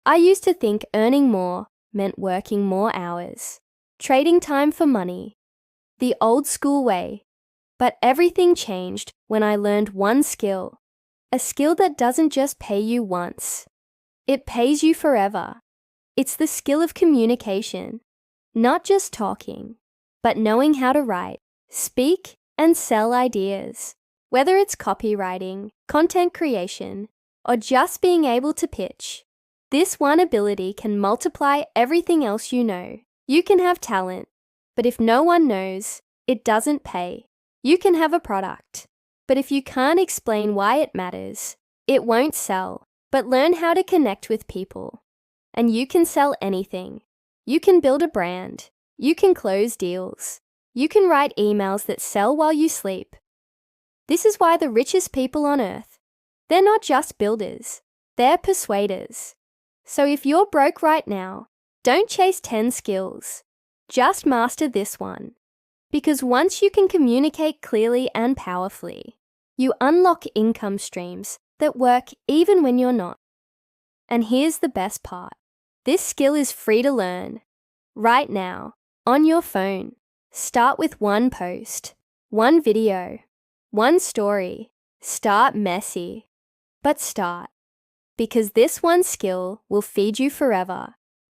I used to think earning more meant working more hours, trading time for money, the old school way. But everything changed when I learned one skill, a skill that doesn't just pay you once. It pays you forever. It's the skill of communication, not just talking, but knowing how to write, speak, and sell ideas. Whether it's copywriting, content creation, or just being able to pitch, this one ability can multiply everything else you know. You can have talent, but if no one knows, it doesn't pay. You can have a product, but if you can't explain why it matters, it won't sell. But learn how to connect with people, and you can sell anything. You can build a brand. You can close deals. You can write emails that sell while you sleep. This is why the richest people on earth, they're not just builders, they're persuaders. So if you're broke right now, don't chase 10 skills. Just master this one. Because once you can communicate clearly and powerfully, you unlock income streams that work even when you're not. And here's the best part. This skill is free to learn. Right now, on your phone. Start with one post, one video, one story. Start messy, but start. Because this one skill will feed you forever.